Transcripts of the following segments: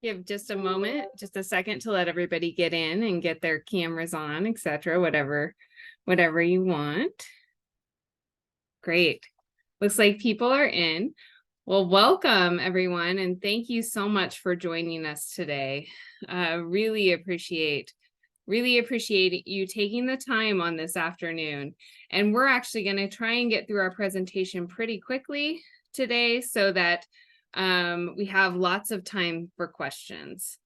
Give just a moment, just a second to let everybody get in and get their cameras on, etc. Whatever you want. Great. Looks like people are in. Well, welcome everyone, and thank you so much for joining us today. Really appreciate you taking the time on this afternoon. And we're actually going to try and get through our presentation pretty quickly today so that we have lots of time for questions.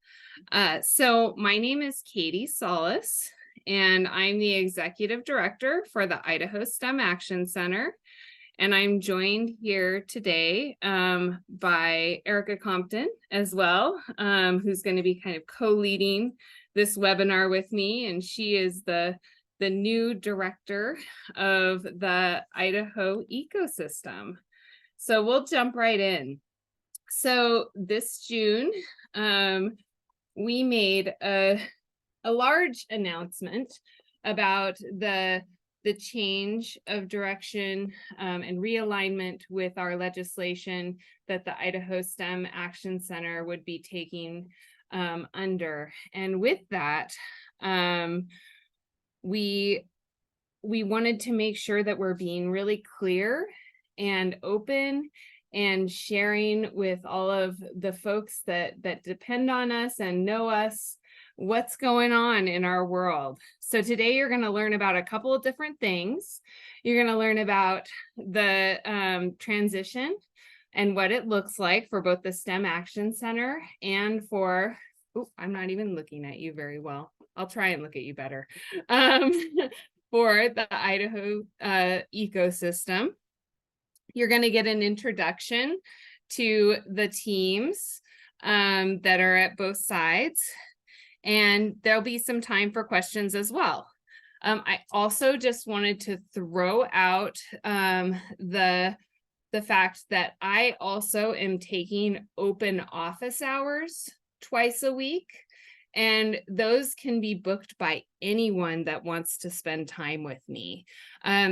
So my name is Katie Solis, and I'm the Executive Director for the Idaho STEM Action Center. And I'm joined here today by Erica Compton as well, who's going to be kind of co-leading this webinar with me. And she is the new director of the Idaho ecosystem. So we'll jump right in. So this June, we made a large announcement about the change of direction and realignment with our legislation that the Idaho STEM Action Center would be taking under. And with that, we wanted to make sure that we're being really clear and open and sharing with all of the folks that depend on us and know us what's going on in our world. So today you're going to learn about a couple of different things. You're going to learn about the transition and what it looks like for both the STEM Action Center and for, I'm not even looking at you very well. I'll try and look at you better. For the Idaho ecosystem. You're going to get an introduction to the teams that are at both sides. And there'll be some time for questions as well. I also just wanted to throw out the fact that I also am taking open office hours twice a week. And those can be booked by anyone that wants to spend time with me.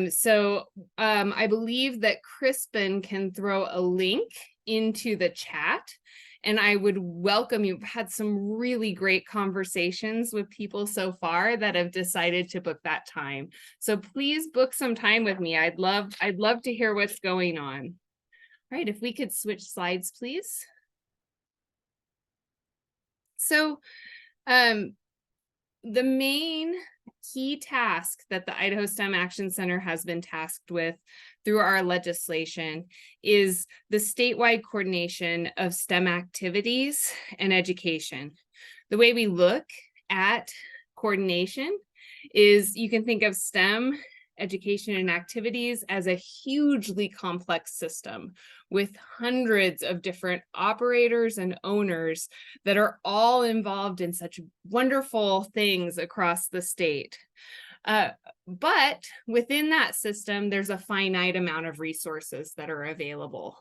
So I believe that Crispin can throw a link into the chat. And I would welcome you. I've had some really great conversations with people so far that have decided to book that time. So please book some time with me. I'd love to hear what's going on. All right, if we could switch slides, please. So the main key task that the Idaho STEM Action Center has been tasked with through our legislation is the statewide coordination of STEM activities and education. The way we look at coordination is you can think of STEM education and activities as a hugely complex system with hundreds of different operators and owners that are all involved in such wonderful things across the state. But within that system, there's a finite amount of resources that are available.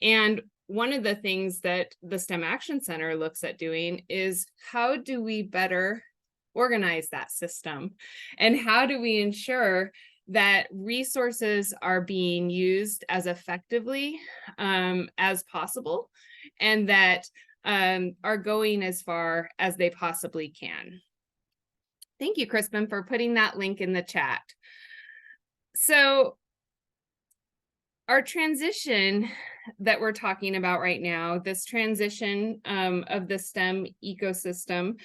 And one of the things that the STEM Action Center looks at doing is how do we better organize that system? And how do we ensure that resources are being used as effectively as possible and that are going as far as they possibly can? Thank you, Crispin, for putting that link in the chat. So our transition that we're talking about right now, this transition of the STEM ecosystem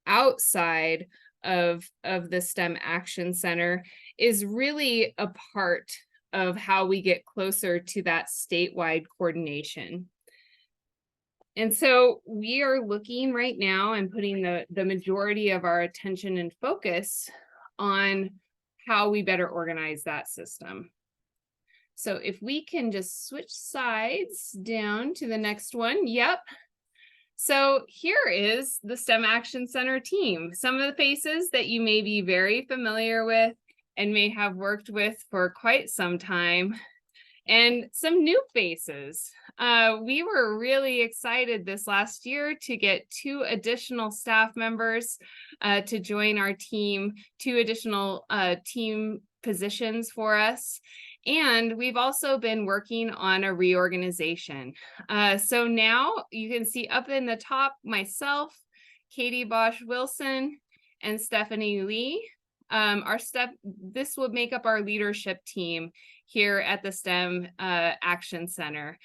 outside of the STEM Action Center is really a part of how we get closer to that statewide coordination. And so we are looking right now and putting the majority of our attention and focus on how we better organize that system. So if we can just switch sides down to the next one. Yep. So here is the STEM Action Center team. Some of the faces that you may be very familiar with and may have worked with for quite some time, and some new faces. We were really excited this last year to get 2 additional staff members to join our team, 2 additional team positions for us. And we've also been working on a reorganization. So now you can see up in the top myself, Katie Bosch Wilson, and Stephanie Lee. This would make up our leadership team here at the STEM Action Center,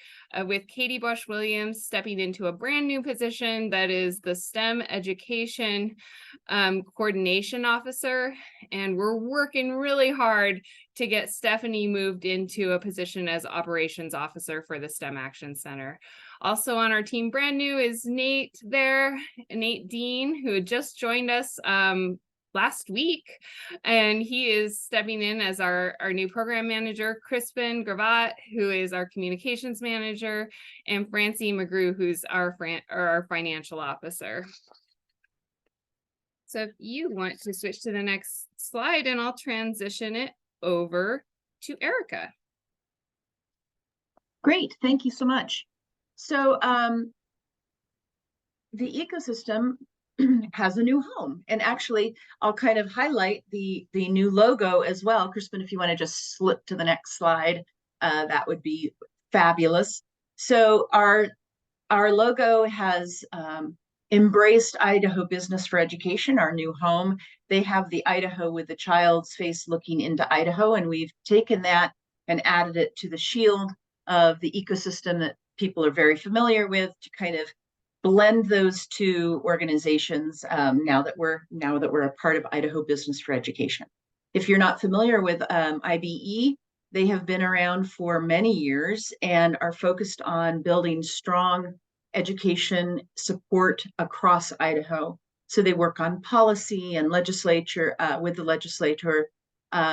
with Katie Bosch Williams stepping into a brand new position that is the STEM Education Coordination Officer. And we're working really hard to get Stephanie moved into a position as Operations Officer for the STEM Action Center. Also on our team, brand new, is Nate there, Nate Dean, who had just joined us last week, and he is stepping in as our new program manager. Crispin Gravatt, who is our communications manager, and Francie McGrew, who's our financial officer. So if you want to switch to the next slide, and I'll transition it over to Erica. Great, thank you so much. So the ecosystem has a new home, and actually I'll kind of highlight the new logo as well. Crispin, if you want to just slip to the next slide, that would be fabulous. So our logo has embraced Idaho Business for Education, our new home. They have the Idaho with the child's face looking into Idaho, and we've taken that and added it to the shield of the ecosystem that people are very familiar with, to kind of blend those two organizations now that we're a part of Idaho Business for Education. If you're not familiar with IBE, they have been around for many years and are focused on building strong education support across Idaho. So they work on policy and legislature with the legislature.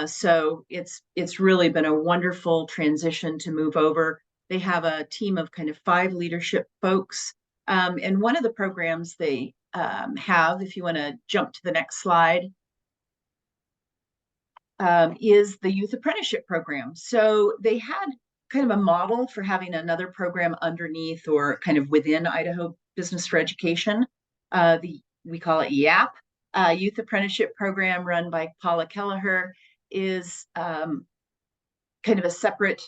So it's really been a wonderful transition to move over. They have a team of kind of 5 leadership folks. And one of the programs they have, if you want to jump to the next slide, is the Youth Apprenticeship Program. So they had kind of a model for having another program underneath or kind of within Idaho Business for Education. We call it YAP. Youth Apprenticeship Program, run by Paula Kelleher, is kind of a separate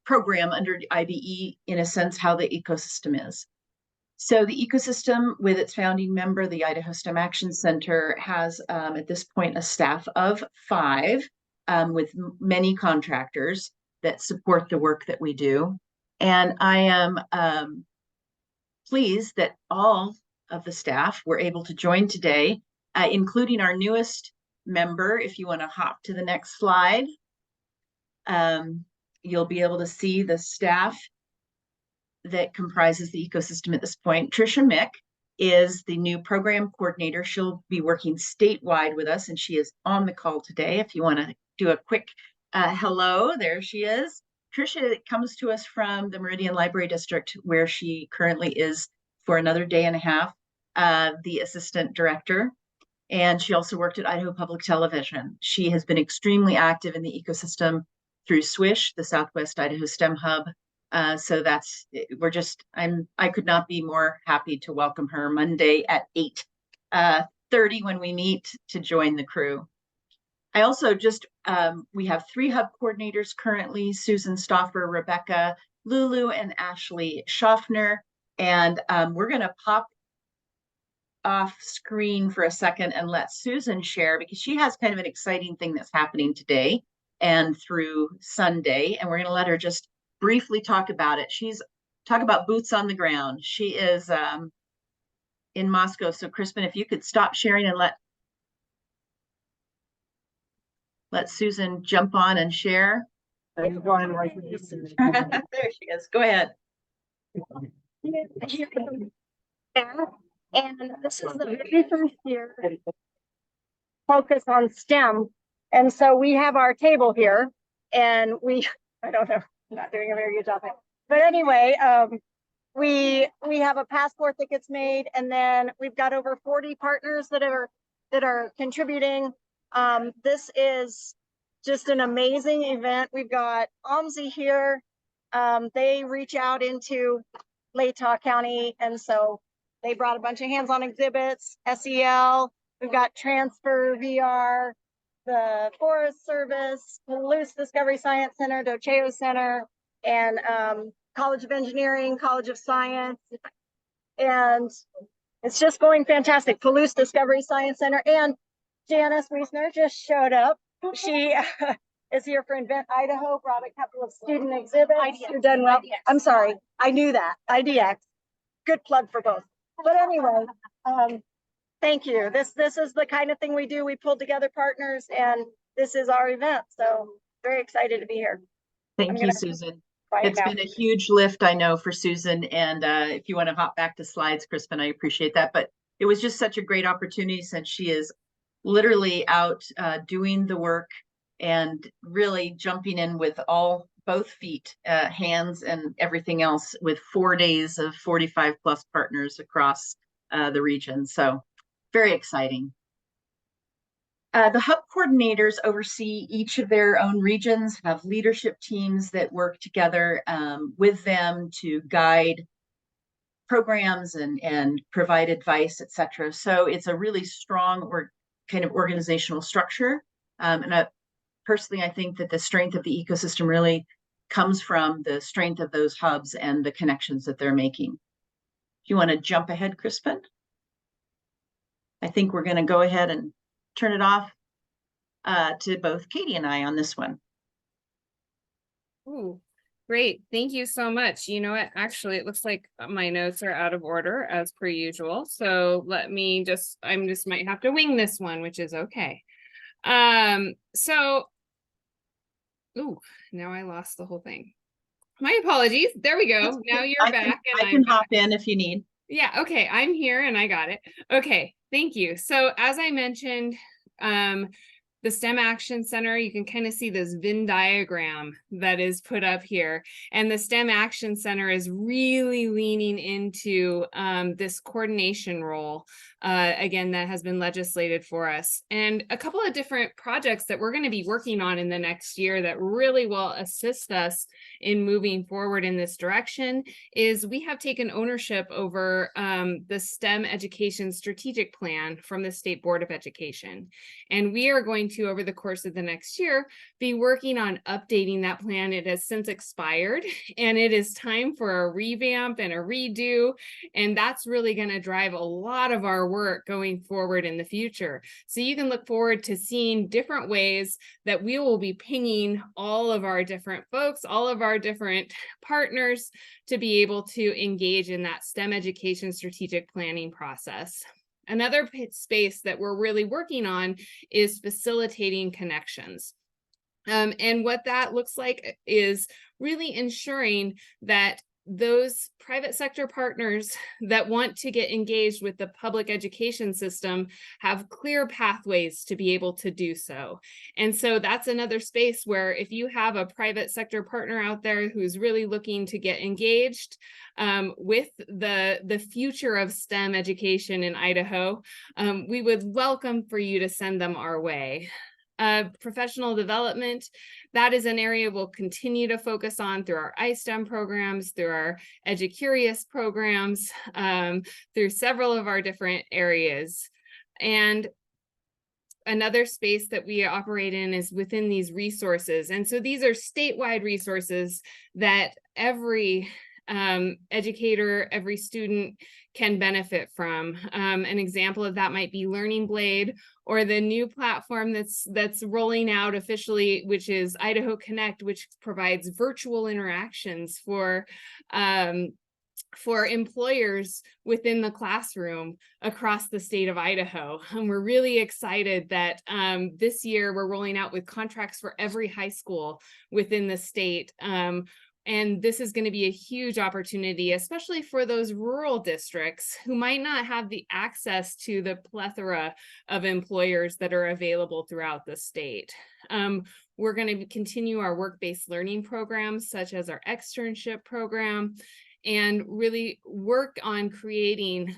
program under IBE, in a sense, how the ecosystem is. So the ecosystem, with its founding member, the Idaho STEM Action Center, has at this point a staff of 5 with many contractors that support the work that we do. And I am pleased that all of the staff were able to join today, including our newest member. If you want to hop to the next slide, you'll be able to see the staff that comprises the ecosystem at this point. Tricia Mick is the new program coordinator. She'll be working statewide with us, and she is on the call today. If you want to do a quick hello, there she is. Tricia comes to us from the Meridian Library District, where she currently is for another day and a half, the assistant director. And she also worked at Idaho Public Television. She has been extremely active in the ecosystem through SWISH, the Southwest Idaho STEM Hub. So I could not be more happy to welcome her Monday at 8:30 when we meet to join the crew. I also we have 3 hub coordinators currently: Susan Stauffer, Rebecca Lulu, and Ashley Schaffner. And we're going to pop off screen for a second and let Susan share, because she has kind of an exciting thing that's happening today and through Sunday. And we're going to let her just briefly talk about it. Talk about boots on the ground. She is in Moscow. So Crispin, if you could stop sharing and let Susan jump on and share. I'm going right there she is. Go ahead. And this is the very first year focus on STEM. And so we have our table here, and I don't know, I'm not doing a very good job. But anyway, we have a passport that gets made, and then we've got over 40 partners that are contributing. This is just an amazing event. We've got OMSI here. They reach out into Latah County, and so they brought a bunch of hands-on exhibits, SEL. We've got Transfer VR. the Forest Service, Palouse Discovery Science Center, Docheo Center, and College of Engineering, College of Science. And it's just going fantastic. Palouse Discovery Science Center. And Janice Wiesner just showed up. She is here for Invent Idaho, brought a couple of student exhibits. You're done well. IDX. I'm sorry. I knew that. IDX. Good plug for both. But anyway, thank you. This is the kind of thing we do. We pulled together partners, and this is our event. So very excited to be here. Thank you, Susan. It's been a huge lift, I know, for Susan. And if you want to hop back to slides, Crispin, I appreciate that. But it was just such a great opportunity since she is literally out doing the work and really jumping in with both feet, hands, and everything else with 4 days of 45 plus partners across the region. So very exciting. The hub coordinators oversee each of their own regions, have leadership teams that work together with them to guide programs and provide advice, et cetera. So it's a really strong kind of organizational structure. Personally, I think that the strength of the ecosystem really comes from the strength of those hubs and the connections that they're making. If you want to jump ahead, Crispin, I think we're going to go ahead and turn it off to both Katie and I on this one. Ooh, great. Thank you so much. You know what? Actually, it looks like my notes are out of order as per usual. So let me I just might have to wing this one, which is okay. Ooh, now I lost the whole thing. My apologies. There we go. Now you're back. I can hop in if you need. Yeah, okay. I'm here and I got it. Okay, thank you. So as I mentioned, the STEM Action Center, you can kind of see this Venn diagram that is put up here. And the STEM Action Center is really leaning into this coordination role, again, that has been legislated for us. And a couple of different projects that we're going to be working on in the next year that really will assist us in moving forward in this direction is we have taken ownership over the STEM Education Strategic Plan from the State Board of Education. And we are going to, over the course of the next year, be working on updating that plan. It has since expired and it is time for a revamp and a redo. And that's really going to drive a lot of our work going forward in the future. So you can look forward to seeing different ways that we will be pinging all of our different folks, all of our different partners to be able to engage in that STEM education strategic planning process. Another space that we're really working on is facilitating connections. And what that looks like is really ensuring that those private sector partners that want to get engaged with the public education system have clear pathways to be able to do so. And so that's another space where if you have a private sector partner out there who's really looking to get engaged with the future of STEM education in Idaho, we would welcome for you to send them our way. Professional development, that is an area we'll continue to focus on through our iSTEM programs, through our EduCurious programs, through several of our different areas. And another space that we operate in is within these resources. And so these are statewide resources that every educator, every student can benefit from. An example of that might be Learning Blade, or the new platform that's rolling out officially, which is Idaho Connect, which provides virtual interactions for employers within the classroom across the state of Idaho. And we're really excited that this year we're rolling out with contracts for every high school within the state. And this is going to be a huge opportunity, especially for those rural districts who might not have the access to the plethora of employers that are available throughout the state. We're going to continue our work-based learning programs, such as our externship program, and really work on creating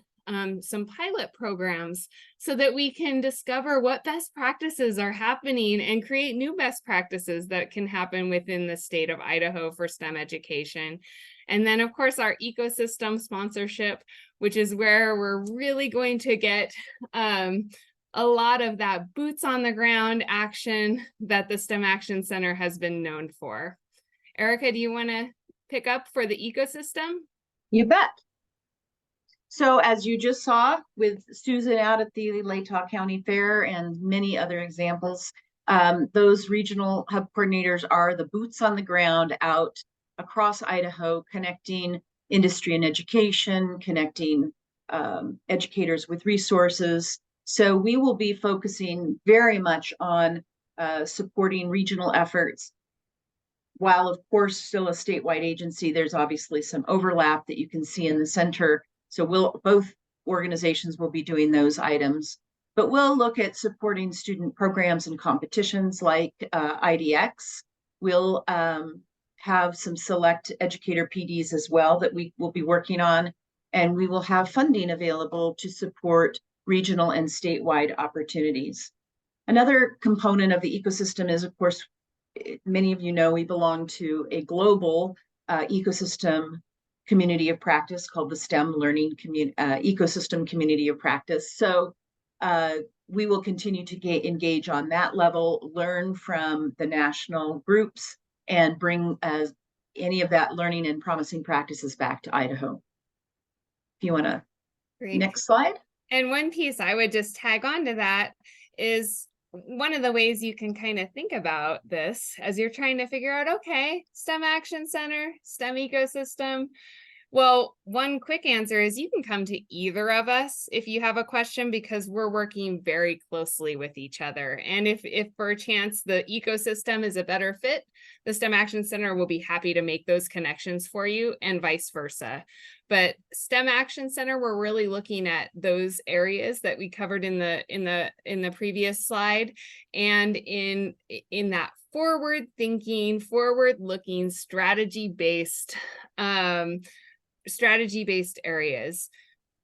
some pilot programs so that we can discover what best practices are happening and create new best practices that can happen within the state of Idaho for STEM education. And then, of course, our ecosystem sponsorship, which is where we're really going to get a lot of that boots on the ground action that the STEM Action Center has been known for. Erica, do you want to pick up for the ecosystem? You bet. So as you just saw with Susan out at the Latah County Fair and many other examples, those regional hub coordinators are the boots on the ground out across Idaho, connecting industry and education, connecting educators with resources. So we will be focusing very much on supporting regional efforts. While of course still a statewide agency, there's obviously some overlap that you can see in the center. So both organizations will be doing those items, but we'll look at supporting student programs and competitions like IDX. We'll have some select educator PDs as well that we will be working on, and we will have funding available to support regional and statewide opportunities. Another component of the ecosystem is, of course, many of you know we belong to a global ecosystem community of practice called the STEM Learning Ecosystem Community of Practice. So we will continue to engage on that level, learn from the national groups, and bring any of that learning and promising practices back to Idaho. If you want to, next slide. And one piece I would just tag on to that is one of the ways you can kind of think about this as you're trying to figure out, okay, STEM Action Center, STEM ecosystem. Well, one quick answer is you can come to either of us if you have a question, because we're working very closely with each other. And if for a chance the ecosystem is a better fit, the STEM Action Center will be happy to make those connections for you, and vice versa. But STEM Action Center, we're really looking at those areas that we covered in the previous slide, and in that forward-thinking, forward-looking, strategy-based areas.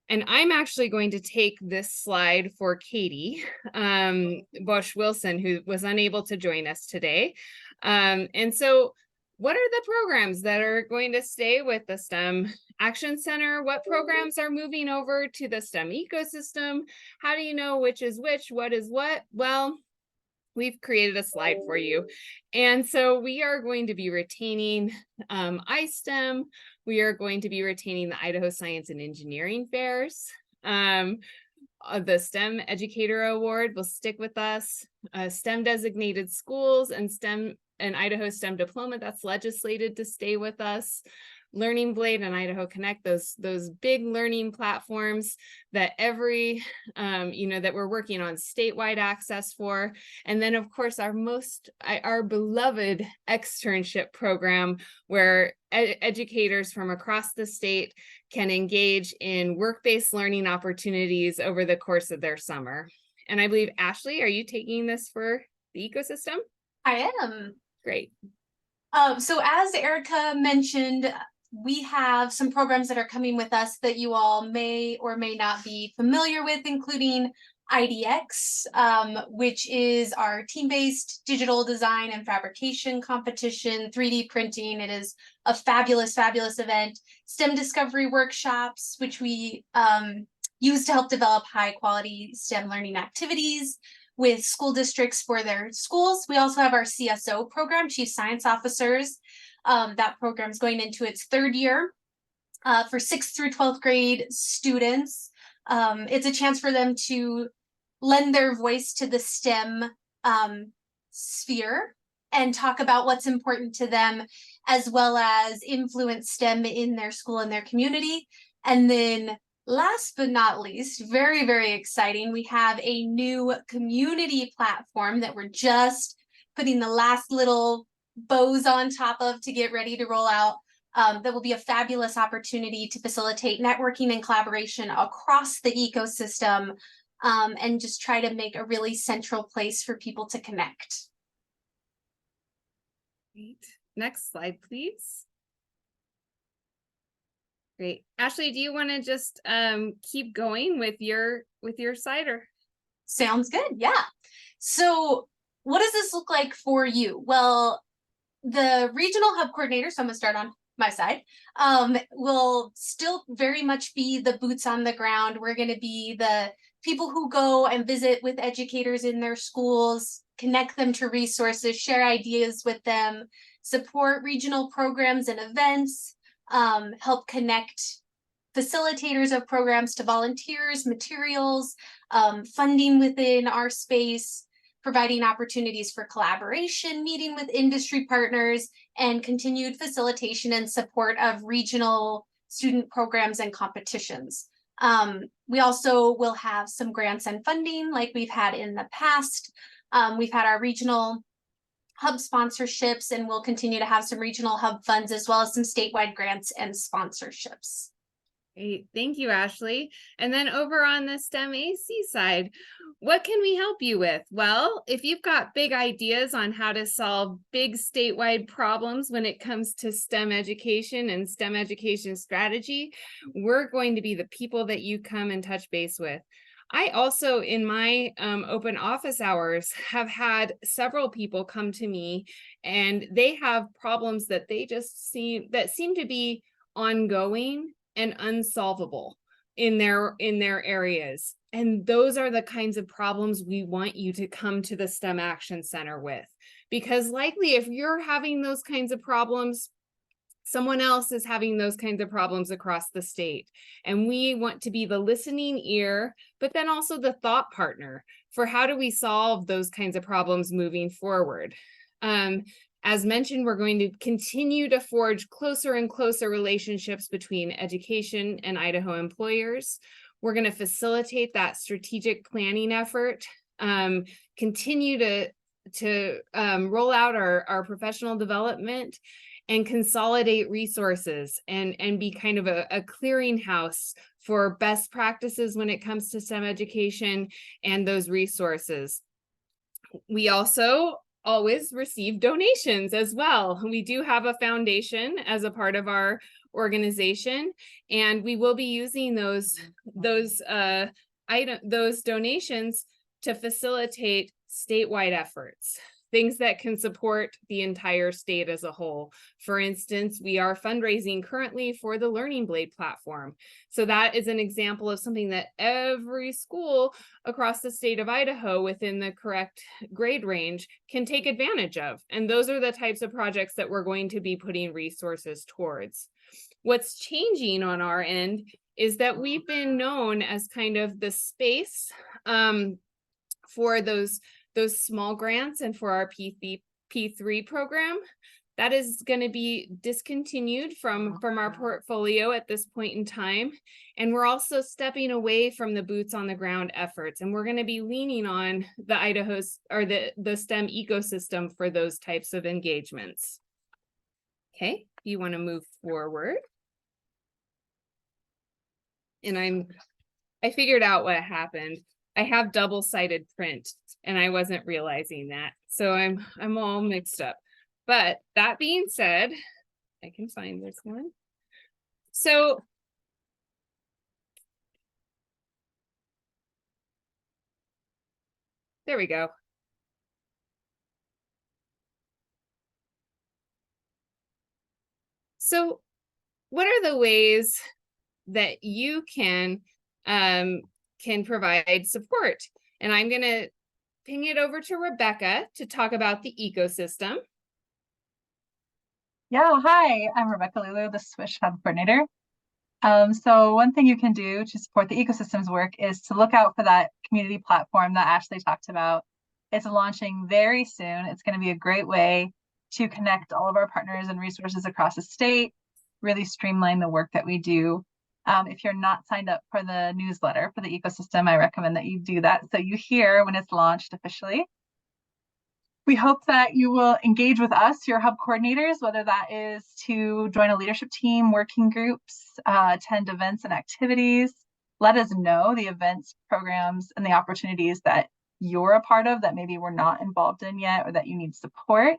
And I'm actually going to take this slide for Katie Bosch Wilson, who was unable to join us today. And so what are the programs that are going to stay with the STEM Action Center? What programs are moving over to the STEM ecosystem? How do you know which is which, what is what? Well, we've created a slide for you. And so we are going to be retaining iSTEM. We are going to be retaining the Idaho Science and Engineering Fairs. The STEM Educator Award will stick with us. STEM designated schools and Idaho STEM Diploma, that's legislated to stay with us. Learning Blade and Idaho Connect, those big learning platforms that that we're working on statewide access for. And then of course our beloved externship program, where educators from across the state can engage in work-based learning opportunities over the course of their summer. And I believe, Ashley, are you taking this for the ecosystem? I am. Great. So as Erica mentioned, we have some programs that are coming with us that you all may or may not be familiar with, including IDX, which is our team-based digital design and fabrication competition, 3D printing. It is a fabulous, fabulous event. STEM discovery workshops, which we use to help develop high-quality STEM learning activities with school districts for their schools. We also have our CSO program, Chief Science Officers. That program is going into its third year for 6th through 12th grade students. It's a chance for them to lend their voice to the STEM sphere and talk about what's important to them, as well as influence STEM in their school and their community. And then last but not least, very, very exciting, we have a new community platform that we're just putting the last little bows on top of to get ready to roll out. That will be a fabulous opportunity to facilitate networking and collaboration across the ecosystem, and just try to make a really central place for people to connect. Great. Next slide, please. Great. Ashley, do you want to just keep going with your slide? Or? Sounds good. Yeah. So what does this look like for you? Well, the regional hub coordinator, so I'm gonna start on my side, will still very much be the boots on the ground. We're going to be the people who go and visit with educators in their schools, connect them to resources, share ideas with them, support regional programs and events, help connect facilitators of programs to volunteers, materials, funding within our space, providing opportunities for collaboration, meeting with industry partners, and continued facilitation and support of regional student programs and competitions. We also will have some grants and funding like we've had in the past. We've had our regional hub sponsorships, and we'll continue to have some regional hub funds as well as some statewide grants and sponsorships. Great. Thank you, Ashley. And then over on the STEM AC side, what can we help you with? Well, if you've got big ideas on how to solve big statewide problems when it comes to STEM education and STEM education strategy, we're going to be the people that you come and touch base with. I also, in my open office hours, have had several people come to me, and they have problems that they just seem to be ongoing and unsolvable in their areas. And those are the kinds of problems we want you to come to the STEM Action Center with, because likely if you're having those kinds of problems, someone else is having those kinds of problems across the state. And we want to be the listening ear, but then also the thought partner for how do we solve those kinds of problems moving forward. As mentioned, we're going to continue to forge closer and closer relationships between education and Idaho employers. We're going to facilitate that strategic planning effort, continue to roll out our professional development, and consolidate resources and be kind of a clearinghouse for best practices when it comes to STEM education and those resources. We also always receive donations as well. We do have a foundation as a part of our organization, and we will be using those donations to facilitate statewide efforts, things that can support the entire state as a whole. For instance, we are fundraising currently for the Learning Blade platform. So that is an example of something that every school across the state of Idaho within the correct grade range can take advantage of. And those are the types of projects that we're going to be putting resources towards. What's changing on our end is that we've been known as kind of the space for those small grants and for our P3 program. That is going to be discontinued from our portfolio at this point in time. And we're also stepping away from the boots on the ground efforts. And we're going to be leaning on the Idaho's or the STEM ecosystem for those types of engagements. Okay, you want to move forward. And I figured out what happened. I have double-sided print and I wasn't realizing that. So I'm all mixed up. But that being said, I can find this one. So there we go. So what are the ways that you can provide support? And I'm going to ping it over to Rebecca to talk about the ecosystem. Yeah, hi, I'm Rebecca Lulu, the Swish Hub Coordinator. So one thing you can do to support the ecosystems work is to look out for that community platform that Ashley talked about. It's launching very soon. It's going to be a great way to connect all of our partners and resources across the state, really streamline the work that we do. If you're not signed up for the newsletter for the ecosystem, I recommend that you do that so you hear when it's launched officially. We hope that you will engage with us, your hub coordinators, whether that is to join a leadership team, working groups, attend events and activities. Let us know the events, programs, and the opportunities that you're a part of that maybe we're not involved in yet or that you need support.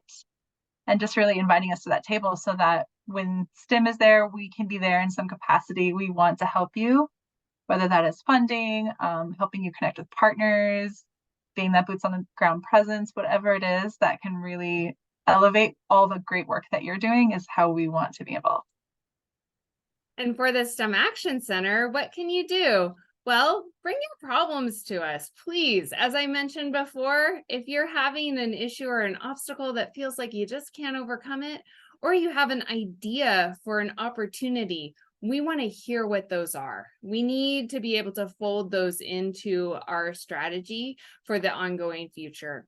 And just really inviting us to that table so that when STEM is there, we can be there in some capacity. We want to help you, whether that is funding, helping you connect with partners, being that boots on the ground presence, whatever it is that can really elevate all the great work that you're doing is how we want to be involved. And for the STEM Action Center, what can you do? Well, bring your problems to us, please. As I mentioned before, if you're having an issue or an obstacle that feels like you just can't overcome it, or you have an idea for an opportunity, we want to hear what those are. We need to be able to fold those into our strategy for the ongoing future.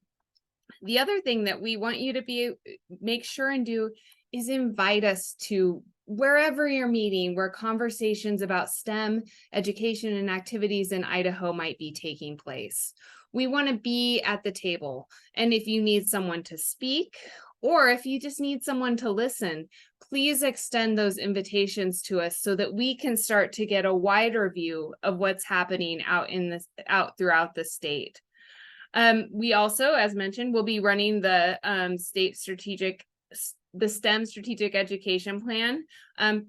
The other thing that we want you to make sure and do is invite us to wherever you're meeting, where conversations about STEM education and activities in Idaho might be taking place. We want to be at the table. And if you need someone to speak, or if you just need someone to listen, please extend those invitations to us so that we can start to get a wider view of what's happening out throughout the state. We also, as mentioned, will be running the STEM strategic education plan.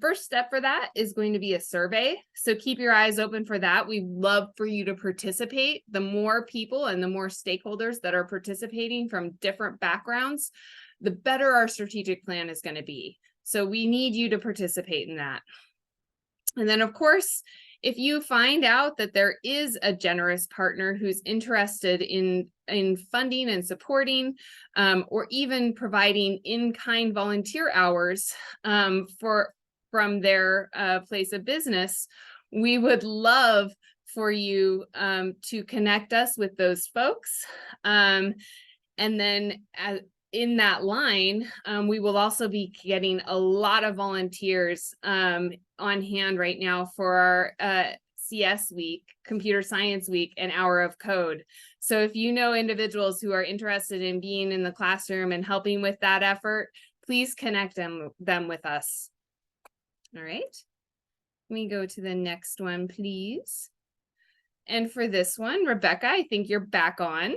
First step for that is going to be a survey. So keep your eyes open for that. We'd love for you to participate. The more people and the more stakeholders that are participating from different backgrounds, the better our strategic plan is going to be. So we need you to participate in that. And then, of course, if you find out that there is a generous partner who's interested in funding and supporting, or even providing in-kind volunteer hours from their place of business, we would love for you to connect us with those folks. And then in that line, we will also be getting a lot of volunteers on hand right now for our CS week, Computer Science Week, and Hour of Code. So if you know individuals who are interested in being in the classroom and helping with that effort, please connect them with us. All right. Let me go to the next one, please. And for this one, Rebecca, I think you're back on.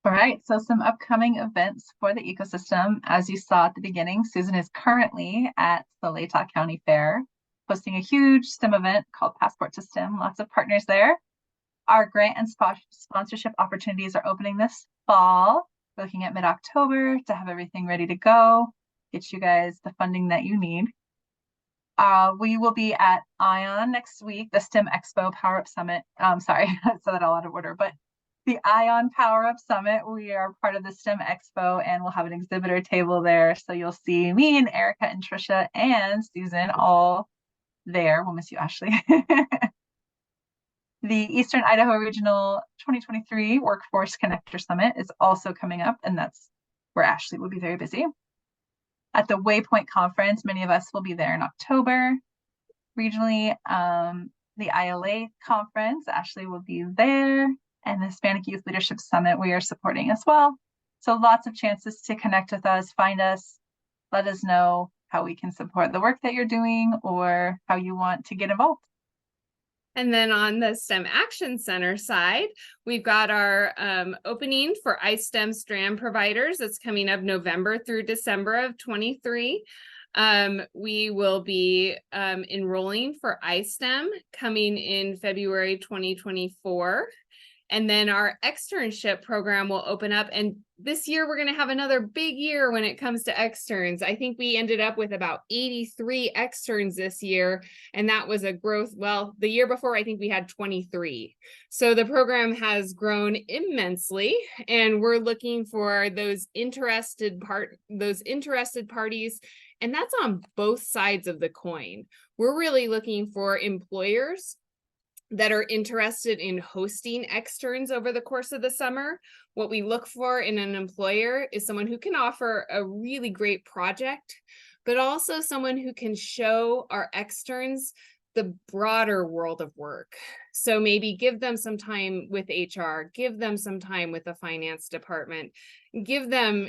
All right, so some upcoming events for the ecosystem. As you saw at the beginning, Susan is currently at the Latah County Fair, hosting a huge STEM event called Passport to STEM. Lots of partners there. Our grant and sponsorship opportunities are opening this fall. We're looking at mid-October to have everything ready to go, get you guys the funding that you need. We will be at ION next week, the STEM Expo Power Up Summit. Sorry, I said that all out of order, but the ION Power Up Summit, we are part of the STEM Expo, and we'll have an exhibitor table there. So you'll see me and Erica and Trisha and Susan all there. We'll miss you, Ashley. The Eastern Idaho Regional 2023 Workforce Connector Summit is also coming up, and that's where Ashley will be very busy. At the Waypoint Conference, many of us will be there in October. Regionally, the ILA Conference, Ashley will be there. And the Hispanic Youth Leadership Summit we are supporting as well. So lots of chances to connect with us, find us, let us know how we can support the work that you're doing or how you want to get involved. And then on the STEM Action Center side, we've got our opening for iSTEM strand providers. It's coming up November through December of 23. We will be enrolling for iSTEM coming in February 2024. And then our externship program will open up. And this year, we're going to have another big year when it comes to externs. I think we ended up with about 83 externs this year. And that was a growth. Well, the year before, I think we had 23. So the program has grown immensely. And we're looking for those interested parties. And that's on both sides of the coin. We're really looking for employers that are interested in hosting externs over the course of the summer. What we look for in an employer is someone who can offer a really great project, but also someone who can show our externs the broader world of work. So maybe give them some time with HR, give them some time with the finance department, give them,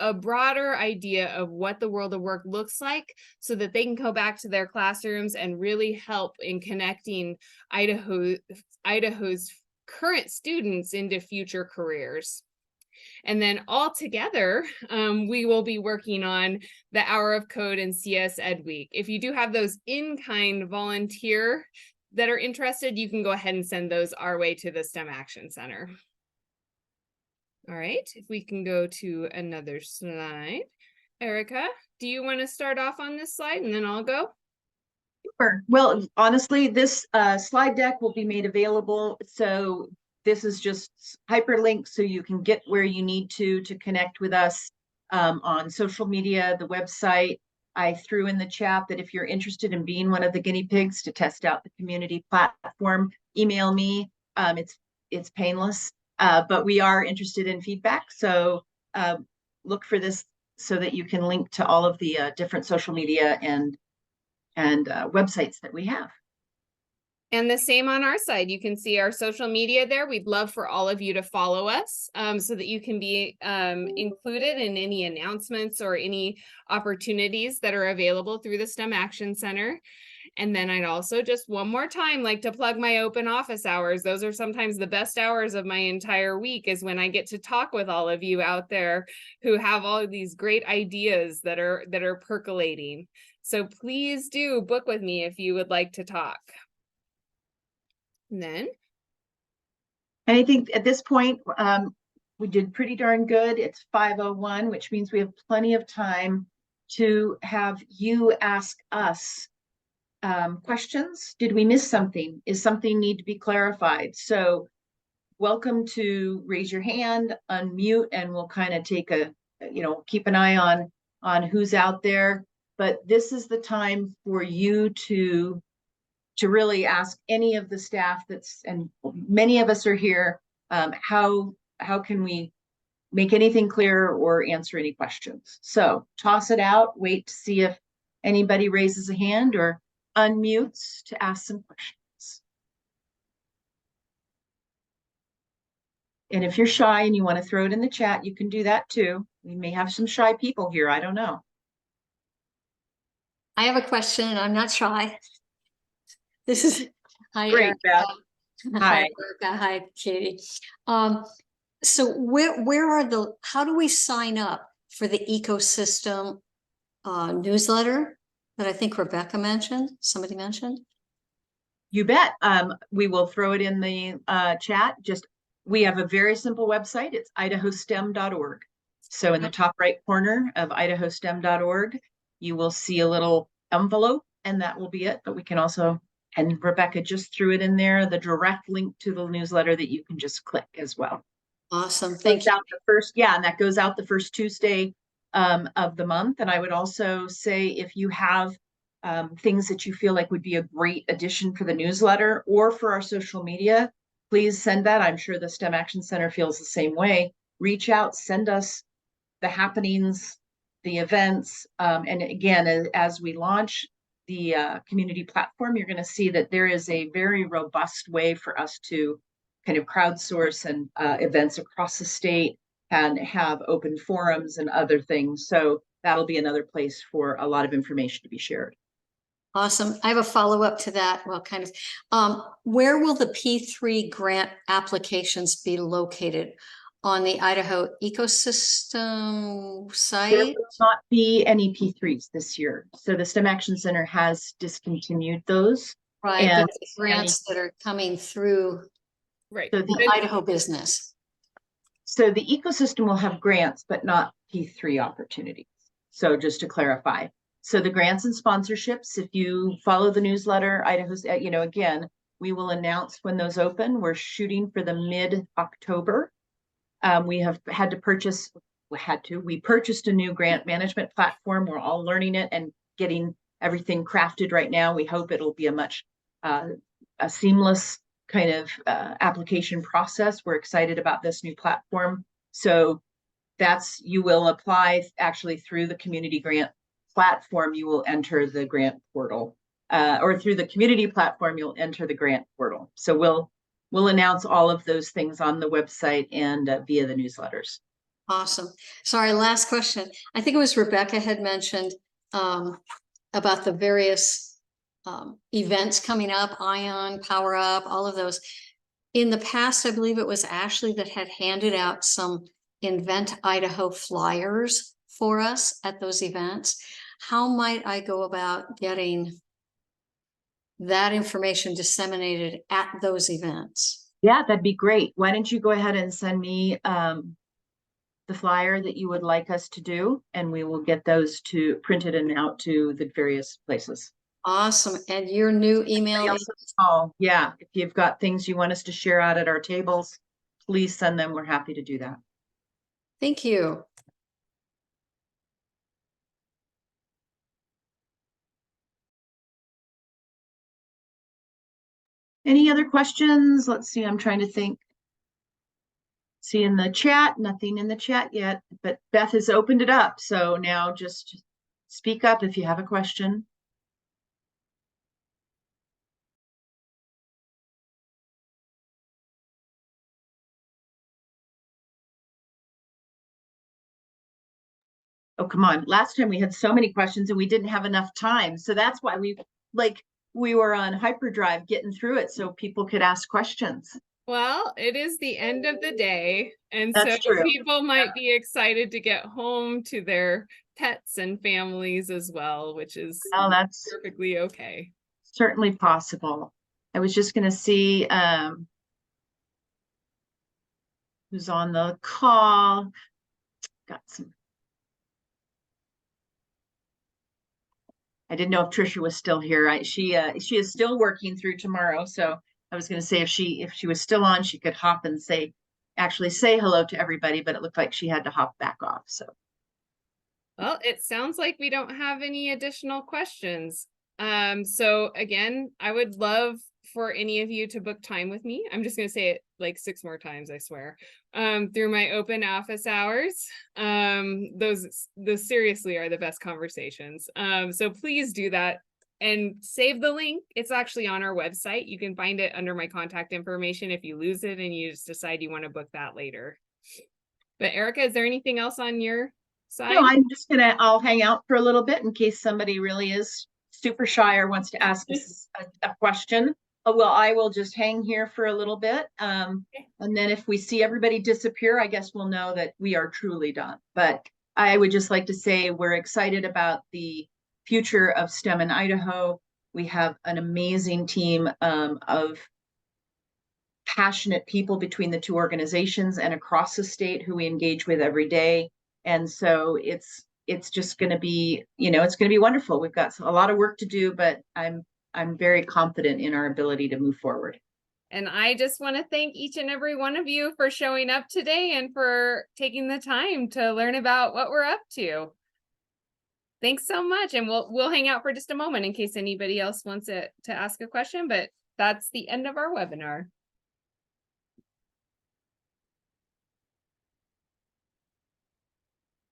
a broader idea of what the world of work looks like so that they can go back to their classrooms and really help in connecting Idaho's current students into future careers. And then all together, we will be working on the Hour of Code and CS Ed Week. If you do have those in-kind volunteer that are interested, you can go ahead and send those our way to the STEM Action Center. All right, if we can go to another slide. Erica, do you want to start off on this slide and then I'll go? Sure. Well, honestly, this slide deck will be made available. So this is just hyperlink so you can get where you need to connect with us on social media, the website. I threw in the chat that if you're interested in being one of the guinea pigs to test out the community platform, email me. It's painless, but we are interested in feedback. So look for this so that you can link to all of the different social media and websites that we have. And the same on our side. You can see our social media there. We'd love for all of you to follow us so that you can be included in any announcements or any opportunities that are available through the STEM Action Center. And then I'd also just one more time like to plug my open office hours. Those are sometimes the best hours of my entire week, is when I get to talk with all of you out there who have all of these great ideas that are percolating. So please do book with me if you would like to talk. And then And I think at this point, we did pretty darn good. It's 5:01, which means we have plenty of time to have you ask us questions. Did we miss something? Is something need to be clarified? So welcome to raise your hand, unmute, and we'll kind of take keep an eye on who's out there. But this is the time for you to really ask any of the staff and many of us are here. How can we make anything clear or answer any questions? So toss it out, wait to see if anybody raises a hand or unmutes to ask some questions. And if you're shy and you want to throw it in the chat, you can do that too. We may have some shy people here, I don't know. I have a question and I'm not shy. This is hi, Great, Beth. Hi, Erica. Hi, Katie. So how do we sign up for the ecosystem newsletter that I think Rebecca mentioned? Somebody mentioned? You bet. We will throw it in the chat. We have a very simple website. It's idahostem.org. So in the top right corner of idahostem.org, you will see a little envelope and that will be it. But we can also, and Rebecca just threw it in there, the direct link to the newsletter that you can just click as well. Awesome. Thank you. And that goes out the first Tuesday of the month. And I would also say if you have things that you feel like would be a great addition for the newsletter or for our social media, please send that. I'm sure the STEM Action Center feels the same way. Reach out, send us the happenings, the events. And again, as we launch the community platform, you're going to see that there is a very robust way for us to kind of crowdsource and events across the state and have open forums and other things. So that'll be another place for a lot of information to be shared. Awesome. I have a follow-up to that. Well, kind of. Where will the P3 grant applications be located? On the Idaho ecosystem site? There will not be any P3s this year. So the STEM Action Center has discontinued those. Right, but the grants that are coming through right. the Idaho business. So the ecosystem will have grants, but not P3 opportunities. So just to clarify. So the grants and sponsorships, if you follow the newsletter, Idaho's, again, we will announce when those open. We're shooting for the mid-October. We purchased a new grant management platform. We're all learning it and getting everything crafted right now. We hope it'll be a much a seamless kind of application process. We're excited about this new platform. So you will apply actually through the community grant platform. You will enter the grant portal or through the community platform, you'll enter the grant portal. So we'll announce all of those things on the website and via the newsletters. Awesome. Sorry, last question. I think it was Rebecca had mentioned about the various events coming up, Ion, Power Up, all of those. In the past, I believe it was Ashley that had handed out some Invent Idaho flyers for us at those events. How might I go about getting that information disseminated at those events? Yeah, that'd be great. Why don't you go ahead and send me the flyer that you would like us to do, and we will get those printed and out to the various places. Awesome. And your new email is Oh, yeah, if you've got things you want us to share out at our tables, please send them. We're happy to do that. thank you. Any other questions? Let's see, I'm trying to think. See in the chat, nothing in the chat yet, but Beth has opened it up. So now just speak up if you have a question. Oh, come on. Last time we had so many questions and we didn't have enough time. So that's why we were on hyperdrive getting through it so people could ask questions. Well, it is the end of the day, and That's so true. people might be excited to get home to their pets and families as well, which is Well, that's perfectly okay. certainly possible. I was just going to see who's on the call. Got some. I didn't know if Trisha was still here. She is still working through tomorrow, so I was going to say if she was still on, she could hop and actually say hello to everybody, but it looked like she had to hop back off. So, Well, it sounds like we don't have any additional questions. So again, I would love for any of you to book time with me. I'm just going to say it like 6 more times, I swear, through my open office hours. Those seriously are the best conversations. So please do that and save the link. It's actually on our website. You can find it under my contact information if you lose it and you just decide you want to book that later. But Erica, is there anything else on your side? no, I'll hang out for a little bit in case somebody really is super shy or wants to ask us a question. Well, I will just hang here for a little bit. And then if we see everybody disappear, I guess we'll know that we are truly done. But I would just like to say we're excited about the future of STEM in Idaho. We have an amazing team of passionate people between the two organizations and across the state who we engage with every day. And so it's just going to be, it's going to be wonderful. We've got a lot of work to do, but I'm very confident in our ability to move forward. And I just want to thank each and every one of you for showing up today and for taking the time to learn about what we're up to. Thanks so much. And we'll hang out for just a moment in case anybody else wants to ask a question, but that's the end of our webinar.